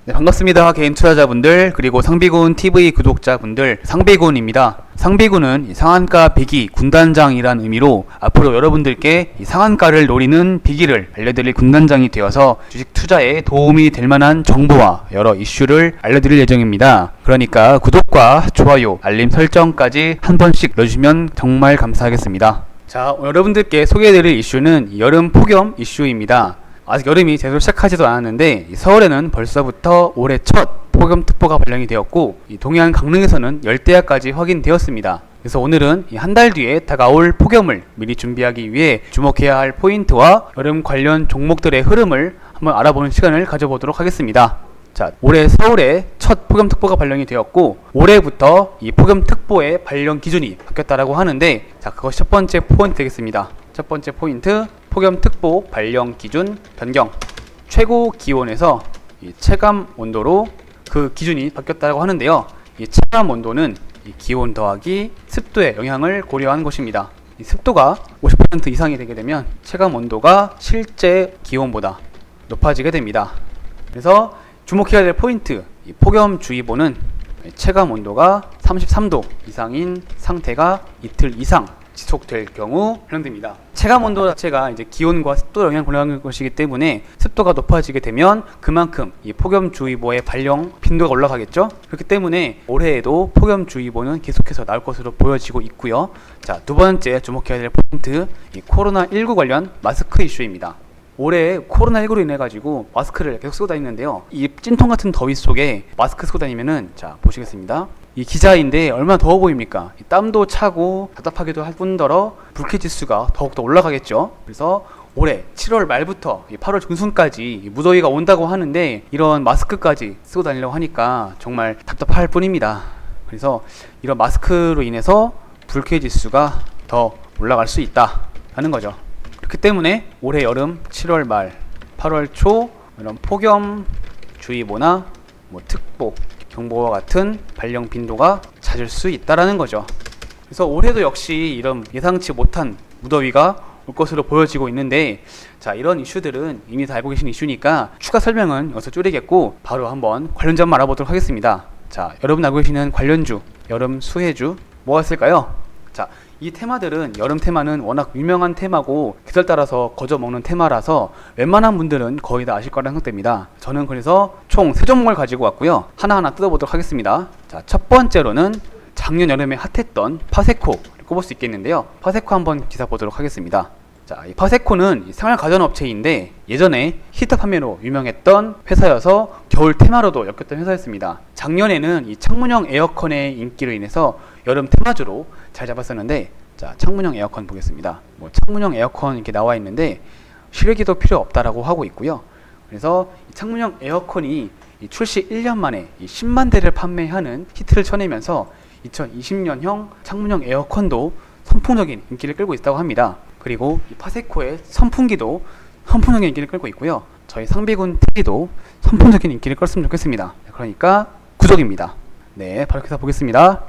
네, 반갑습니다. 개인 투자자분들 그리고 상비군 TV 구독자분들, 상비군입니다. 상비군은 상한가 비기 군단장이란 의미로 앞으로 여러분들께 이 상한가를 노리는 비기를 알려드릴 군단장이 되어서 주식 투자에 도움이 될 만한 정보와 여러 이슈를 알려드릴 예정입니다. 그러니까 구독과 좋아요, 알림 설정까지 한 번씩 넣어주시면 정말 감사하겠습니다. 자, 여러분들께 소개해드릴 이슈는 여름 폭염 이슈입니다. 아직 여름이 제대로 시작하지도 않았는데 서울에는 벌써부터 올해 첫 폭염특보가 발령이 되었고 동해안 강릉에서는 열대야까지 확인되었습니다. 그래서 오늘은 한 달 뒤에 다가올 폭염을 미리 준비하기 위해 주목해야 할 포인트와 여름 관련 종목들의 흐름을 한번 알아보는 시간을 가져보도록 하겠습니다. 자, 올해 서울에 첫 폭염특보가 발령이 되었고 올해부터 이 폭염특보의 발령 기준이 바뀌었다라고 하는데, 자, 그것이 첫 번째 포인트 되겠습니다. 첫 번째 포인트, 폭염특보 발령 기준 변경. 최고 기온에서 이 체감 온도로 그 기준이 바뀌었다고 하는데요. 이 체감 온도는 이 기온 더하기 습도의 영향을 고려한 것입니다. 이 습도가 50% 이상이 되게 되면 체감 온도가 실제 기온보다 높아지게 됩니다. 그래서 주목해야 될 포인트, 이 폭염주의보는 체감 온도가 33도 이상인 상태가 이틀 이상 지속될 경우 발령됩니다. 체감 온도 자체가 이제 기온과 습도 영향을 고려하는 것이기 때문에 습도가 높아지게 되면 그만큼 이 폭염주의보의 발령 빈도가 올라가겠죠. 그렇기 때문에 올해에도 폭염주의보는 계속해서 나올 것으로 보여지고 있고요. 자, 두 번째 주목해야 될 포인트, 이 코로나19 관련 마스크 이슈입니다. 올해 코로나19로 인해 가지고 마스크를 계속 쓰고 다니는데요. 이 찐통 같은 더위 속에 마스크 쓰고 다니면은, 자, 보시겠습니다. 이 기자인데 얼마나 더워 보입니까? 이 땀도 차고 답답하기도 할 뿐더러 불쾌지수가 더욱더 올라가겠죠. 그래서 올해 7월 말부터 8월 중순까지 무더위가 온다고 하는데 이런 마스크까지 쓰고 다니려고 하니까 정말 답답할 뿐입니다. 그래서 이런 마스크로 인해서 불쾌지수가 더 올라갈 수 있다는 거죠. 그렇기 때문에 올해 여름 7월 말 8월 초 이런 폭염주의보나 특보 경보와 같은 발령 빈도가 잦을 수 있다라는 거죠. 그래서 올해도 역시 이런 예상치 못한 무더위가 올 것으로 보여지고 있는데, 자, 이런 이슈들은 이미 다 알고 계신 이슈니까 추가 설명은 여기서 줄이겠고 바로 한번 관련주 알아보도록 하겠습니다. 자, 여러분 알고 계시는 관련주, 여름 수혜주 뭐가 있을까요? 자, 이 테마들은, 여름 테마는 워낙 유명한 테마고 계절 따라서 거저 먹는 테마라서 웬만한 분들은 거의 다 아실 거라 생각됩니다. 저는 그래서 총 3종목을 가지고 왔고요. 하나하나 뜯어보도록 하겠습니다. 자, 첫 번째로는 작년 여름에 핫했던 파세코를 꼽을 수 있겠는데요. 파세코 한번 기사 보도록 하겠습니다. 자, 이 파세코는 생활가전업체인데 예전에 히터 판매로 유명했던 회사여서 겨울 테마로도 엮였던 회사였습니다. 작년에는 이 창문형 에어컨의 인기로 인해서 여름 테마주로 잘 잡았었는데, 자, 창문형 에어컨 보겠습니다. 창문형 에어컨 이렇게 나와 있는데 실외기도 필요 없다라고 하고 있고요. 그래서 이 창문형 에어컨이 이 출시 1년 만에 이 10만 대를 판매하는 히트를 쳐내면서 2020년형 창문형 에어컨도 선풍적인 인기를 끌고 있다고 합니다. 그리고 이 파세코의 선풍기도 선풍적인 인기를 끌고 있고요. 저희 상비군 TV도 선풍적인 인기를 끌었으면 좋겠습니다. 그러니까 구독입니다. 네, 바로 기사 보겠습니다.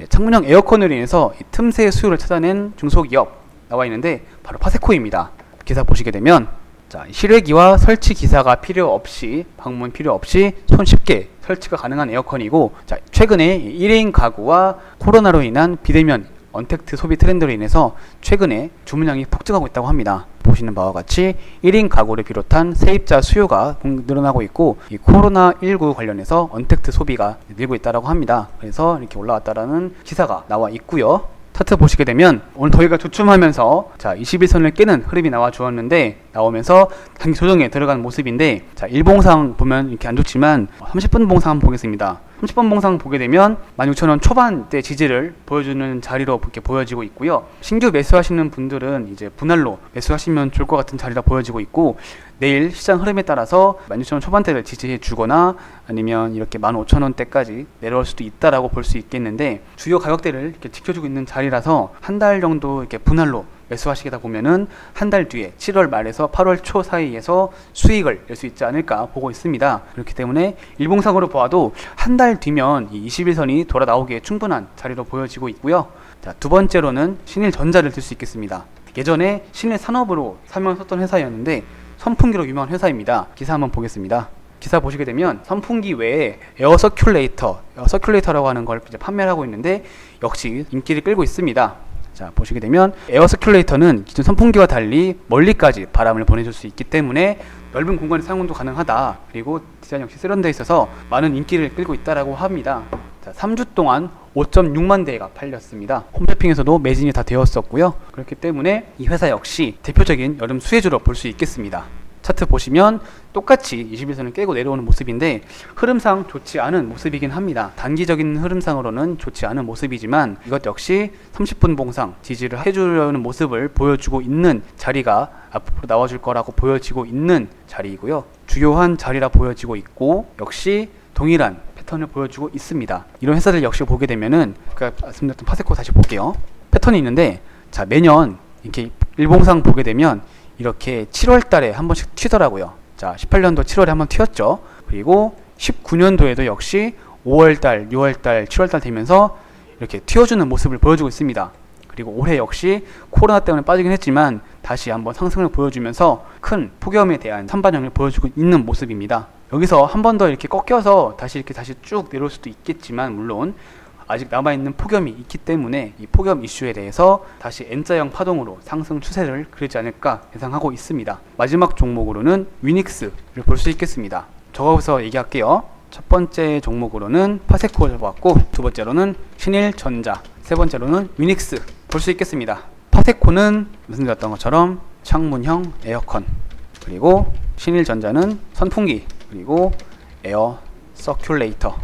창문형 에어컨으로 인해서 이 틈새 수요를 찾아낸 중소기업 나와 있는데 바로 파세코입니다. 기사 보시게 되면, 자, 실외기와 설치 기사가 필요 없이, 방문 필요 없이 손쉽게 설치가 가능한 에어컨이고, 자, 최근에 1인 가구와 코로나로 인한 비대면 언택트 소비 트렌드로 인해서 최근에 주문량이 폭증하고 있다고 합니다. 보시는 바와 같이 1인 가구를 비롯한 세입자 수요가 늘어나고 있고, 이 코로나19 관련해서 언택트 소비가 늘고 있다고 합니다. 그래서 이렇게 올라왔다라는 기사가 나와 있고요. 차트 보시게 되면 오늘 더위가 주춤하면서, 자, 21선을 깨는 흐름이 나와 주었는데, 나오면서 단기 조정에 들어간 모습인데, 자, 일봉상 보면 이렇게 안 좋지만 30분 봉상 한번 보겠습니다. 30분 봉상 보게 되면 16,000원 초반대 지지를 보여주는 자리로 이렇게 보여지고 있고요. 신규 매수하시는 분들은 이제 분할로 매수하시면 좋을 것 같은 자리라 보여지고 있고, 내일 시장 흐름에 따라서 16,000원 초반대를 지지해 주거나 아니면 이렇게 15,000원대까지 내려올 수도 있다라고 볼 수 있겠는데, 주요 가격대를 이렇게 지켜주고 있는 자리라서 한 달 정도 이렇게 분할로 매수하시다 보면은 한 달 뒤에 7월 말에서 8월 초 사이에서 수익을 낼 수 있지 않을까 보고 있습니다. 그렇기 때문에 일봉상으로 보아도 한 달 뒤면 이 21선이 돌아 나오기에 충분한 자리로 보여지고 있고요. 자, 두 번째로는 신일전자를 들 수 있겠습니다. 예전에 신일산업으로 설명을 썼던 회사였는데 선풍기로 유명한 회사입니다. 기사 한번 보겠습니다. 기사 보시게 되면 선풍기 외에 에어 서큘레이터라고 하는 걸 이제 판매를 하고 있는데 역시 인기를 끌고 있습니다. 자, 보시게 되면 에어 서큘레이터는 기존 선풍기와 달리 멀리까지 바람을 보내줄 수 있기 때문에 넓은 공간의 사용도 가능하다. 그리고 디자인 역시 세련되어 있어서 많은 인기를 끌고 있다라고 합니다. 자, 3주 동안 5.6만 대가 팔렸습니다. 홈쇼핑에서도 매진이 다 되었었고요. 그렇기 때문에 이 회사 역시 대표적인 여름 수혜주로 볼 수 있겠습니다. 차트 보시면 똑같이 20일선을 깨고 내려오는 모습인데 흐름상 좋지 않은 모습이긴 합니다. 단기적인 흐름상으로는 좋지 않은 모습이지만 이것 역시 30분 봉상 지지를 해주려는 모습을 보여주고 있는 자리가 앞으로 나와줄 거라고 보여지고 있는 자리이고요. 주요한 자리라 보여지고 있고 역시 동일한 패턴을 보여주고 있습니다. 이런 회사들 역시 보게 되면은 말씀드렸던 파세코 다시 볼게요. 패턴이 있는데 자, 매년 이렇게 일봉상 보게 되면 이렇게 7월 달에 한 번씩 튀더라고요. 자, 18년도 7월에 한 번 튀었죠. 그리고 19년도에도 역시 5월달, 6월달, 7월달 되면서 이렇게 튀어주는 모습을 보여주고 있습니다. 그리고 올해 역시 코로나 때문에 빠지긴 했지만 다시 한번 상승을 보여주면서 큰 폭염에 대한 선반영을 보여주고 있는 모습입니다. 여기서 한 번 더 이렇게 꺾여서 다시 쭉 내려올 수도 있겠지만 물론 아직 남아있는 폭염이 있기 때문에 이 폭염 이슈에 대해서 다시 N자형 파동으로 상승 추세를 그리지 않을까 예상하고 있습니다. 마지막 종목으로는 위닉스를 볼 수 있겠습니다. 적어서 얘기할게요. 첫 번째 종목으로는 파세코를 봤고 두 번째로는 신일전자, 세 번째로는 위닉스 볼 수 있겠습니다. 파세코는 말씀드렸던 것처럼 창문형 에어컨, 그리고 신일전자는 선풍기, 그리고 에어 서큘레이터,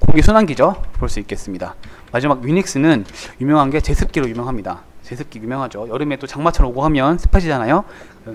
공기 순환기죠. 볼 수 있겠습니다. 마지막 위닉스는 유명한 게 제습기로 유명합니다. 제습기 유명하죠. 여름에 또 장마철 오고 하면 습해지잖아요.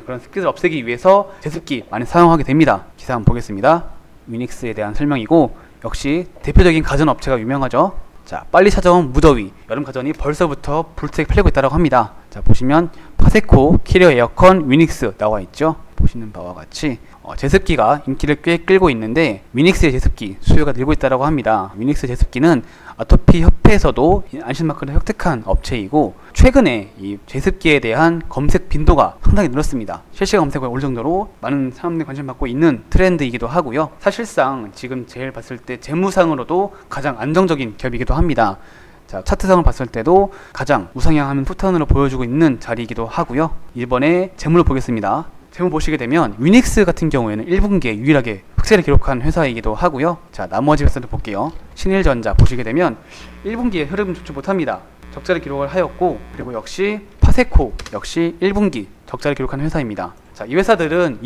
그런 습기를 없애기 위해서 제습기 많이 사용하게 됩니다. 기사 한번 보겠습니다. 위닉스에 대한 설명이고 역시 대표적인 가전업체가 유명하죠. 자, 빨리 찾아온 무더위, 여름 가전이 벌써부터 불태게 팔리고 있다고 합니다. 자, 보시면 파세코, 키리어 에어컨, 위닉스 나와 있죠. 보시는 바와 같이 제습기가 인기를 꽤 끌고 있는데 위닉스의 제습기 수요가 늘고 있다고 합니다. 위닉스 제습기는 아토피 협회에서도 안심마크를 획득한 업체이고 최근에 이 제습기에 대한 검색 빈도가 상당히 늘었습니다. 실시간 검색어에 올 정도로 많은 사람들이 관심 받고 있는 트렌드이기도 하고요. 사실상 지금 제일 봤을 때 재무상으로도 가장 안정적인 기업이기도 합니다. 자, 차트상을 봤을 때도 가장 우상향하는 패턴으로 보여주고 있는 자리이기도 하고요. 이번에 재무를 보겠습니다. 재무 보시게 되면 위닉스 같은 경우에는 1분기에 유일하게 흑세를 기록한 회사이기도 하고요. 자, 나머지 회사도 볼게요. 신일전자 보시게 되면 1분기에 흐름 좋지 못합니다. 적자를 기록을 하였고, 그리고 역시 파세코 역시 1분기 적자를 기록한 회사입니다. 자, 이 회사들은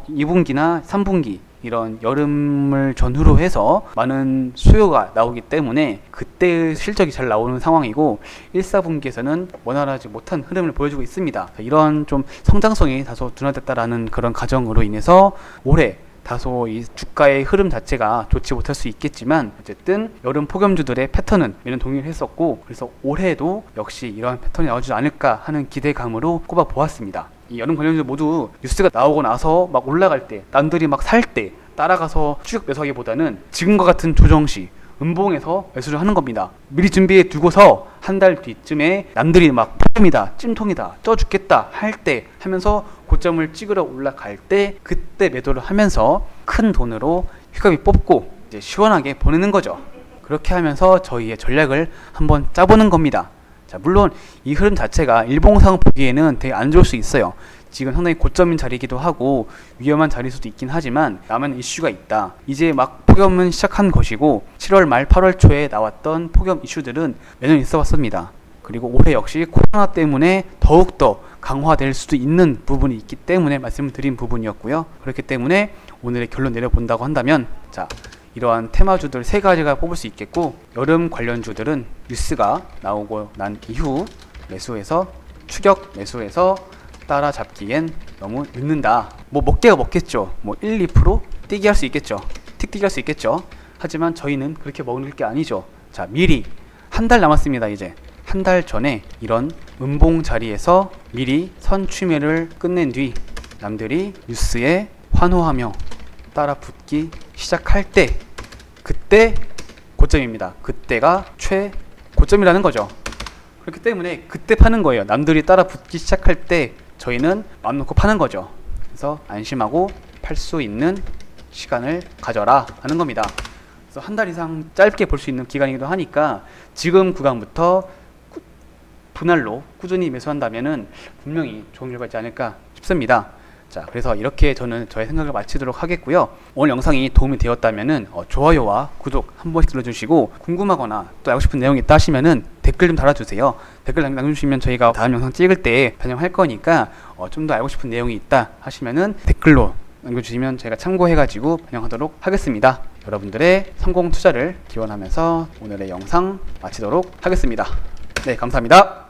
2분기나 3분기 이런 여름을 전후로 해서 많은 수요가 나오기 때문에 그때 실적이 잘 나오는 상황이고 1, 4분기에서는 원활하지 못한 흐름을 보여주고 있습니다. 이런 좀 성장성이 다소 둔화됐다라는 그런 가정으로 인해서 올해 다소 이 주가의 흐름 자체가 좋지 못할 수 있겠지만 어쨌든 여름 폭염주들의 패턴은 매년 동일했었고 그래서 올해도 역시 이러한 패턴이 나오지 않을까 하는 기대감으로 꼽아 보았습니다. 이 여름 관련주 모두 뉴스가 나오고 나서 막 올라갈 때 남들이 막 살 때 따라가서 추격 매수하기보다는 지금과 같은 조정시 음봉에서 매수를 하는 겁니다. 미리 준비해 두고서 한 달 뒤쯤에 남들이 막 폭염이다, 찜통이다, 쪄 죽겠다 할 때 하면서 고점을 찍으러 올라갈 때 그때 매도를 하면서 큰 돈으로 휴가비 뽑고 이제 시원하게 보내는 거죠. 그렇게 하면서 저희의 전략을 한번 짜보는 겁니다. 자, 물론 이 흐름 자체가 일봉상 보기에는 되게 안 좋을 수 있어요. 지금 상당히 고점인 자리이기도 하고 위험한 자리일 수도 있긴 하지만 남은 이슈가 있다. 이제 막 폭염은 시작한 것이고 7월 말 8월 초에 나왔던 폭염 이슈들은 매년 있어 왔습니다. 그리고 올해 역시 코로나 때문에 더욱더 강화될 수도 있는 부분이 있기 때문에 말씀을 드린 부분이었고요. 그렇기 때문에 오늘의 결론 내려본다고 한다면 자, 이러한 테마주들 세 가지가 뽑을 수 있겠고 여름 관련주들은 뉴스가 나오고 난 이후 추격 매수해서 따라잡기엔 너무 늦는다. 뭐 먹게가 먹겠죠. 뭐 1, 2% 뛰기 할 수 있겠죠. 틱뛰기 할 수 있겠죠. 하지만 저희는 그렇게 먹을 게 아니죠. 자, 미리 한 달 남았습니다. 이제 한 달 전에 이런 음봉 자리에서 미리 선취매를 끝낸 뒤 남들이 뉴스에 환호하며 따라 붙기 시작할 때 그때 고점입니다. 그때가 최고점이라는 거죠. 그렇기 때문에 그때 파는 거예요. 남들이 따라 붙기 시작할 때 저희는 마음 놓고 파는 거죠. 그래서 안심하고 팔 수 있는 시간을 가져라 하는 겁니다. 그래서 한 달 이상 짧게 볼 수 있는 기간이기도 하니까 지금 구간부터 분할로 꾸준히 매수한다면은 분명히 좋은 결과 있지 않을까 싶습니다. 자, 그래서 이렇게 저는 저의 생각을 마치도록 하겠고요. 오늘 영상이 도움이 되었다면은 좋아요와 구독 한 번씩 눌러주시고, 궁금하거나 또 알고 싶은 내용이 있다 하시면은 댓글 좀 달아주세요. 댓글 남겨주시면 저희가 다음 영상 찍을 때 반영할 거니까 좀 더 알고 싶은 내용이 있다 하시면은 댓글로 남겨주시면 저희가 참고해가지고 반영하도록 하겠습니다. 여러분들의 성공 투자를 기원하면서 오늘의 영상 마치도록 하겠습니다. 네, 감사합니다.